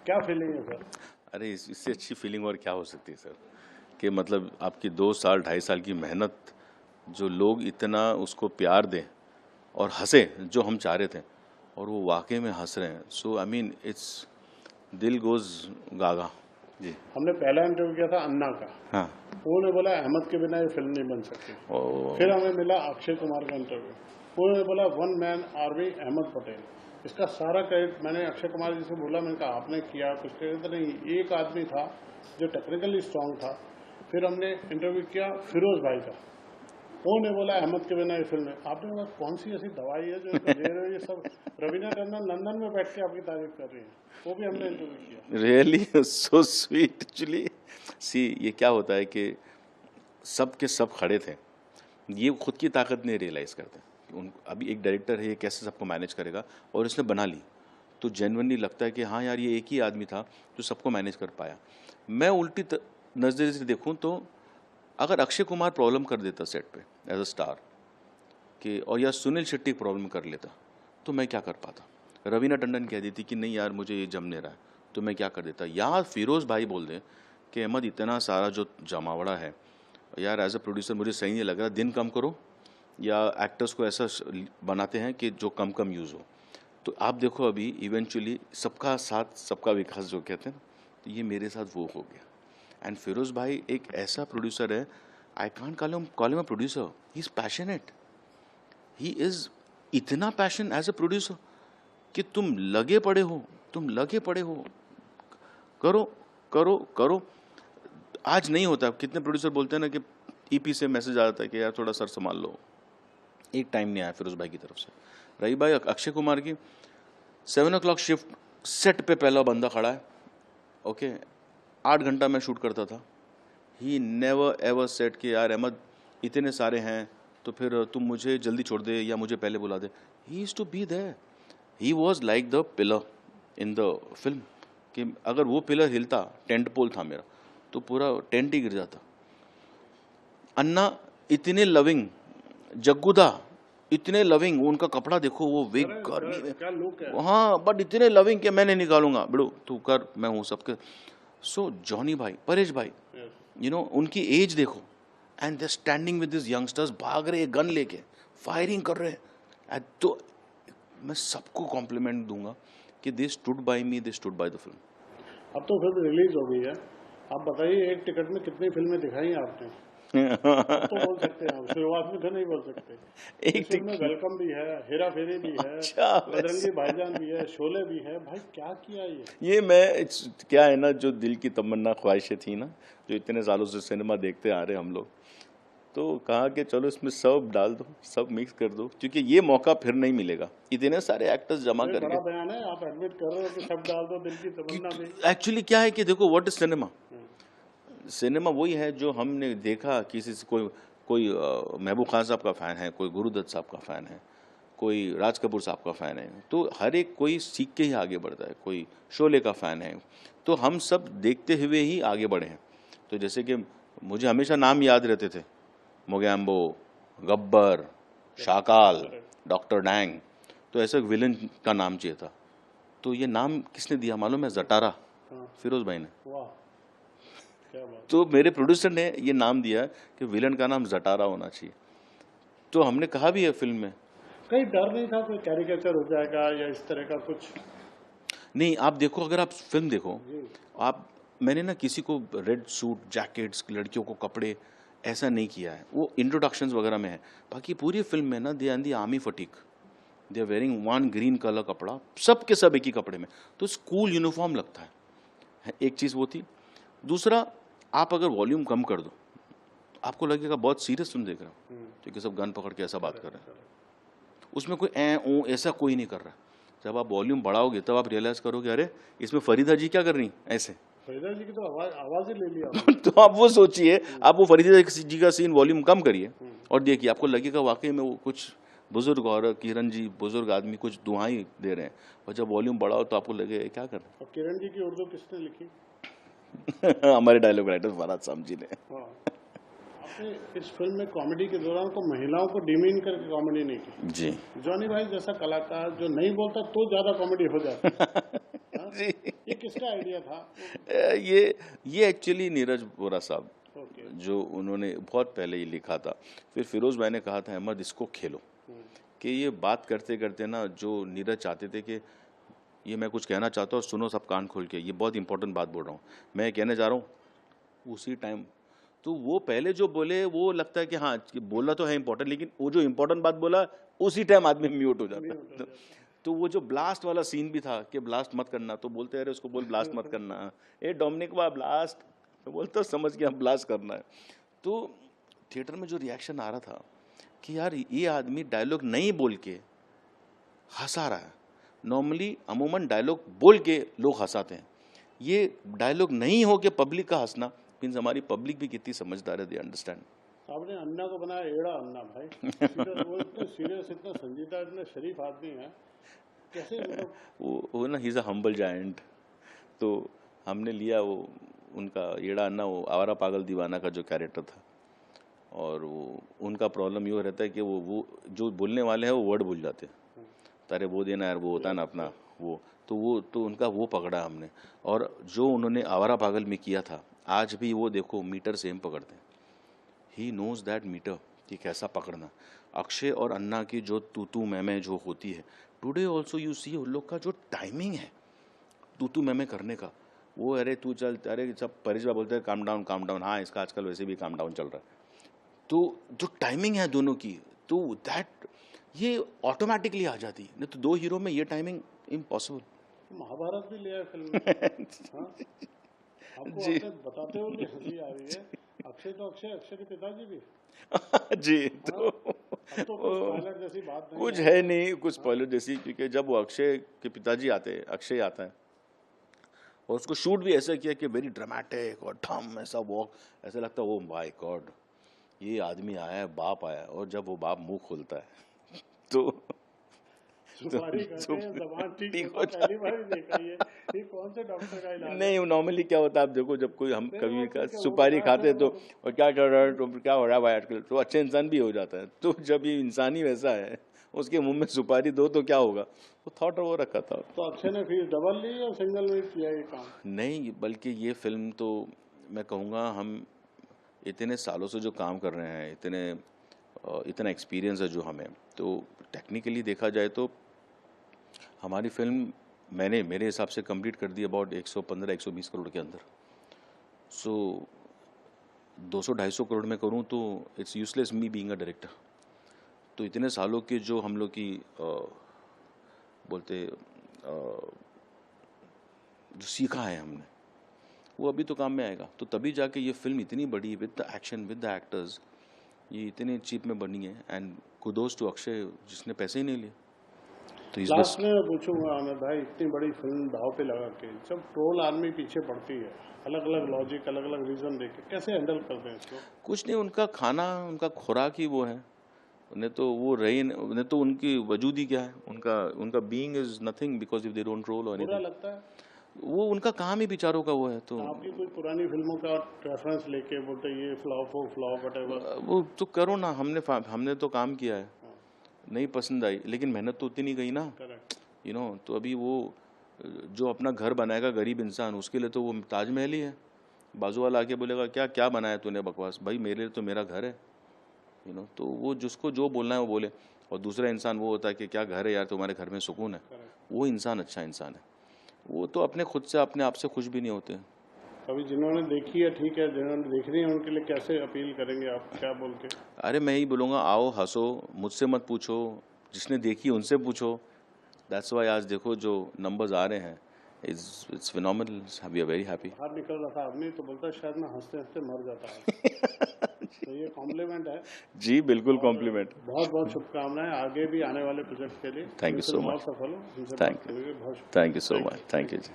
क्या फीलिंग है सर? अरे इससे अच्छी फीलिंग और क्या हो सकती है सर, कि मतलब आपकी 2 साल 2.5 साल की मेहनत, जो लोग इतना उसको प्यार दें और हंसे जो हम चाह रहे थे, और वो वाकई में हंस रहे हैं। सो आई मीन इट्स दिल गोज गागा जी। हमने पहला इंटरव्यू किया था अन्ना का, हाँ। उन्होंने बोला अहमद के बिना ये फिल्म नहीं बन सकती। फिर हमें मिला अक्षय कुमार का इंटरव्यू, उन्होंने बोला one man army Ahmed Patel. इसका सारा क्रेडिट मैंने अक्षय कुमार जी से बोला, मैंने कहा आपने किया कुछ क्रेडिट तो नहीं, एक आदमी था जो टेक्निकली स्ट्रांग था। फिर हमने इंटरव्यू किया फिरोज भाई का, उन्होंने बोला अहमद के बिना ये फिल्म है। आपने बोला कौन सी ऐसी दवाई है जो इनको दे रहे हो? ये सब रवीना टंडन लंदन में बैठ के आपकी तारीफ कर रही है, वो भी हमने इंटरव्यू किया। Really so sweet actually. See ये क्या होता है कि सब के सब खड़े थे, ये खुद की ताकत नहीं रियलाइज़ करते। उन अभी एक डायरेक्टर है, ये कैसे सबको मैनेज करेगा, और इसने बना ली तो जेन्युइनली लगता है कि हाँ यार ये एक ही आदमी था जो सबको मैनेज कर पाया। मैं उल्टी नज़रिए से देखूँ तो अगर अक्षय कुमार प्रॉब्लम कर देता सेट पे एज अ स्टार कि, और या सुनील शेट्टी प्रॉब्लम कर लेता, तो मैं क्या कर पाता? रवीना टंडन कह देती कि नहीं यार मुझे ये जम नहीं रहा है, तो मैं क्या कर देता? या फिरोज़ भाई बोल दें कि अहमद इतना सारा जो जमावड़ा है यार, एज अ प्रोड्यूसर मुझे सही नहीं लग रहा, दिन कम करो, या एक्टर्स को ऐसा बनाते हैं कि जो कम कम यूज़ हो। तो आप देखो अभी इवेंचुअली सबका साथ सबका विकास जो कहते हैं, तो ये मेरे साथ वो हो गया। एंड फिरोज़ भाई एक ऐसा प्रोड्यूसर है, I can't call him a producer, he is passionate, he is इतना पैशन एज अ प्रोड्यूसर कि तुम लगे पड़े हो, करो करो करो। आज नहीं होता, कितने प्रोड्यूसर बोलते हैं ना कि ईपी से मैसेज आ जाता है कि यार थोड़ा सर संभाल लो, एक टाइम नहीं आया फिरोज़ भाई की तरफ से। रही भाई अक्षय कुमार की, 7 o'clock शिफ्ट, सेट पे पहला बंदा खड़ा है, ओके, 8 घंटा मैं शूट करता था। ही नेवर एवर सेड कि यार अहमद इतने सारे हैं तो फिर तुम मुझे जल्दी छोड़ दे या मुझे पहले बुला दे। He is to be there, he was like the pillar in the film, कि अगर वो पिलर हिलता, टेंट पोल था मेरा, तो पूरा टेंट ही गिर जाता। अन्ना इतने लविंग, जग्गूदा इतने लविंग, उनका कपड़ा देखो वो विग गर्मी में, क्या लुक है। हाँ, बट इतने लविंग कि मैं नहीं निकालूंगा, बिड़ो तू कर, मैं हूँ सबके। सो जॉनी भाई, परेश भाई, यू नो उनकी एज देखो, and they standing with this youngsters, भाग रहे गन लेके, फायरिंग कर रहे हैं। तो मैं सबको कॉम्प्लीमेंट दूंगा कि they stood by me, they stood by the film. अब तो फिल्म रिलीज हो गई है, आप बताइए एक टिकट में कितनी फिल्में दिखाई आपने? तो बोल सकते हैं, शुरुआत में तो नहीं बोल सकते। एक इस फिल्म में वेलकम भी है, हेरा फेरी भी है, अच्छा, बजरंगी भाईजान भी है, शोले भी है। भाई क्या किया ये मैं क्या है ना, जो दिल की तमन्ना ख्वाहिशें थी ना, जो इतने सालों से सिनेमा देखते आ रहे हम लोग, तो कहा कि चलो इसमें सब डाल दो, सब मिक्स कर दो, क्योंकि ये मौका फिर नहीं मिलेगा, इतने सारे एक्टर्स जमा ये करके। बड़ा बयान है, आप एडमिट कर रहे हो कि सब डाल दो, दिल की तमन्ना भी। एक्चुअली क्या है कि देखो व्हाट इज सिनेमा, सिनेमा वही है जो हमने देखा, किसी से कोई महबूब खान साहब का फ़ैन है, कोई गुरुदत्त साहब का फ़ैन है, कोई राज कपूर साहब का फ़ैन है, तो हर एक कोई सीख के ही आगे बढ़ता है, कोई शोले का फ़ैन है, तो हम सब देखते हुए ही आगे बढ़े हैं। तो जैसे कि मुझे हमेशा नाम याद रहते थे, मोगैम्बो, गब्बर, शाकाल, डॉक्टर डैंग, तो ऐसा विलन का नाम चाहिए था। तो ये नाम किसने दिया मालूम है? जटारा, फिरोज़ भाई ने। वाह क्या बात। तो मेरे प्रोड्यूसर ने ये नाम दिया कि विलन का नाम जटारा होना चाहिए, तो हमने कहा भी है फिल्म में। कहीं डर नहीं था कोई कैरिकेचर हो जाएगा या इस तरह का कुछ? नहीं, आप देखो, अगर आप फिल्म देखो, आप, मैंने ना किसी को रेड सूट जैकेट्स, लड़कियों को कपड़े ऐसा नहीं किया है, वो इंट्रोडक्शंस वगैरह में है। बाकी पूरी फिल्म में ना दे आर दी आर्मी फटीक, they are wearing one green colour कपड़ा, सब के सब एक ही कपड़े में, तो स्कूल यूनिफॉर्म लगता है। एक चीज़ वो थी। दूसरा, आप अगर वॉल्यूम कम कर दो, आपको लगेगा बहुत सीरियस तुम देख रहे हो, क्योंकि सब गन पकड़ के ऐसा बात कर रहे हैं, उसमें कोई ओ ऐसा कोई नहीं कर रहा। जब आप वॉल्यूम बढ़ाओगे तब आप रियलाइज करोगे अरे इसमें फरीदा जी क्या कर रही ऐसे। फरीदा जी की तो आवाज ही ले लिया। तो आप वो सोचिए, आप वो फरीदा जी का सीन वॉल्यूम कम करिए और देखिए, आपको लगेगा वाकई में वो कुछ बुजुर्ग, और किरण जी बुजुर्ग आदमी कुछ दुआएं दे रहे हैं, और जब वॉल्यूम बढ़ाओ तो आपको लगे क्या कर रहे और किरण जी की उर्दू किसने लिखी? हैं। हमारे डायलॉग राइटर फरहाद साहब जी ने। आपने इस फिल्म में कॉमेडी के दौरान को महिलाओं को डिमीन करके कॉमेडी नहीं की जी। जॉनी भाई जैसा कलाकार जो नहीं बोलता तो ज्यादा कॉमेडी हो जाती है। जी। ये किसका आइडिया था? ये एक्चुअली नीरज वोरा साहब, ओके। जो उन्होंने बहुत पहले ही लिखा था। फिर फिरोज़ भाई ने कहा था अहमद इसको खेलो, कि ये बात करते करते ना जो नीरज चाहते थे कि ये मैं कुछ कहना चाहता हूँ और सुनो सब कान खोल के, ये बहुत इंपॉर्टेंट बात बोल रहा हूँ, मैं कहने जा रहा हूँ उसी टाइम। तो वो पहले जो बोले वो लगता है कि हाँ कि बोला तो है इंपॉर्टेंट, लेकिन वो जो इंपॉर्टेंट बात बोला उसी टाइम आदमी म्यूट हो जाता है। तो वो जो ब्लास्ट वाला सीन भी था कि ब्लास्ट मत करना, तो बोलते अरे उसको बोल ब्लास्ट मत करना, ए डोमिनिक वाह ब्लास्ट, तो बोलता समझ गया ब्लास्ट करना है। तो थिएटर में जो रिएक्शन आ रहा था कि यार ये आदमी डायलॉग नहीं बोल के हंसा रहा है। नॉर्मली अमूमन डायलॉग बोल के लोग हंसाते हैं, ये डायलॉग नहीं हो के पब्लिक का हंसना मीन्स हमारी पब्लिक भी कितनी समझदार है, दे अंडरस्टैंड। आपने अन्ना को बनाया एड़ा अन्ना भाई। वो इतने सीरियस, इतना संजीदा, इतने शरीफ आदमी है, कैसे मतलब? वो ना he is a humble giant. तो हमने लिया वो उनका एड़ा अन्ना, वो आवारा पागल दीवाना का जो कैरेक्टर था, और वो उनका प्रॉब्लम ये रहता है कि वो जो बोलने वाले हैं वो वर्ड भूल जाते हैं। तारे वो देना यार, वो होता है ना अपना वो, तो उनका वो पकड़ा हमने। और जो उन्होंने आवारा पागल में किया था, आज भी वो देखो मीटर सेम पकड़ते हैं। ही नोज दैट मीटर कि कैसा पकड़ना। अक्षय और अन्ना की जो तू मैं जो होती है, टुडे ऑल्सो यू सी उन लोग का जो टाइमिंग है तू मैं करने का, वो अरे तू चल, अरे सब परेश भाई बोलते हैं काम डाउन, हाँ इसका आजकल वैसे भी काम डाउन चल रहा है। तो जो टाइमिंग है दोनों की, तो दैट ये ऑटोमेटिकली आ जाती है, नहीं तो दो हीरो में ये टाइमिंग इम्पॉसिबल। महाभारत भी लिया है फिल्म में। हाँ? आपको जी। आपने बताते हुए भी हंसी आ रही है। अक्षय तो अक्षय के पिताजी भी। जी। हाँ? अब तो कुछ स्पॉइलर जैसी बात नहीं कुछ है। है नहीं, कुछ स्पॉइलर जैसी, क्योंकि जब वो अक्षय के पिताजी आते हैं, अक्षय आता है और उसको शूट भी ऐसा किया कि वेरी ड्रामेटिक और ठम ऐसा वॉक, ऐसा लगता है ओ माय गॉड ये आदमी आया है, बाप आया है। और जब वो बाप मुंह खोलता है तो सुपारी खाते हैं, जबान ठीक ठीक होता, हो पहली बार ही देखा ये कौन से डॉक्टर का इलाज है? नहीं, नॉर्मली क्या होता है आप देखो, जब कोई हम नहीं, कभी वो का ठीक है, वो सुपारी बताया खाते था, तो वो और क्या चल रहा है, तो क्या हो रहा है भाई आजकल, तो अच्छे इंसान भी हो जाता है। तो जब ये इंसान ही वैसा है, उसके मुंह में सुपारी दो तो क्या होगा, तो थॉट वो रखा था। तो अक्षय ने फीस डबल ली और सिंगल में किया ये काम? नहीं, बल्कि ये फिल्म तो मैं कहूँगा हम इतने सालों से जो काम कर रहे हैं, इतना एक्सपीरियंस है जो हमें, तो टेक्निकली देखा जाए तो हमारी फिल्म मैंने मेरे हिसाब से कंप्लीट कर दी अबाउट 115-120 करोड़ के अंदर। सो 200-250 करोड़ में करूं तो it's useless me being a director. तो इतने सालों के जो हम लोग की बोलते जो सीखा है हमने, वो अभी तो काम में आएगा। तो तभी जाके ये फिल्म इतनी बड़ी with the action with the actors, ये इतने चीप में बनी है। एंड कुडोस टू अक्षय जिसने पैसे ही नहीं लिए। तो इस लास्ट में मैं पूछूंगा आमिर भाई, इतनी बड़ी फिल्म दाव पे लगा के जब ट्रोल आर्मी पीछे पड़ती है, अलग अलग लॉजिक, अलग अलग रीजन देके कैसे हैंडल करते हैं इसको? कुछ नहीं, उनका खाना, उनका खुराक ही वो है। उन्हें तो वो रही, उन्हें तो उनकी वजूद ही क्या है, उनका being is nothing because if they don't roll और बुरा एनीथिंग। लगता है? वो उनका काम ही बेचारों का वो है। तो आपकी कोई पुरानी फिल्मों का रेफरेंस लेके बोलते ये फ्लॉप हो, फ्लॉप वटेवर? वो तो करो ना, हमने तो काम किया है, नहीं पसंद आई लेकिन मेहनत तो उतनी नहीं गई ना, करेक्ट। You know. तो अभी वो जो अपना घर बनाएगा गरीब इंसान, उसके लिए तो वो ताजमहल ही है। बाजू वाला आके बोलेगा क्या क्या बनाया तूने बकवास, भाई मेरे लिए तो मेरा घर है, यू नो। तो वो जिसको जो बोलना है वो बोले। और दूसरा इंसान वो होता है कि क्या घर है यार, तुम्हारे घर में सुकून है, वो इंसान अच्छा इंसान है। वो तो अपने खुद से अपने आप से खुश भी नहीं होते। अभी जिन्होंने देखी है ठीक है, जिन्होंने देखनी है उनके लिए कैसे अपील करेंगे आप, क्या बोल के? अरे मैं ही बोलूँगा आओ हंसो, मुझसे मत पूछो, जिसने देखी उनसे पूछो। दैट्स वाई आज देखो जो नंबर्स आ रहे हैं, it's phenomenal, we are very happy. बाहर निकल रहा था आदमी तो बोलता है शायद मैं हंसते हंसते मर जाता है। तो ये कॉम्प्लीमेंट है। जी बिल्कुल कॉम्प्लीमेंट। बहुत बहुत शुभकामनाएं आगे भी आने वाले प्रोजेक्ट के लिए। थैंक यू ये सो फिल्म मच। बहुत सफल हो। इनसे बात थैंक करने के लिए बहुत you so much, thank you ji.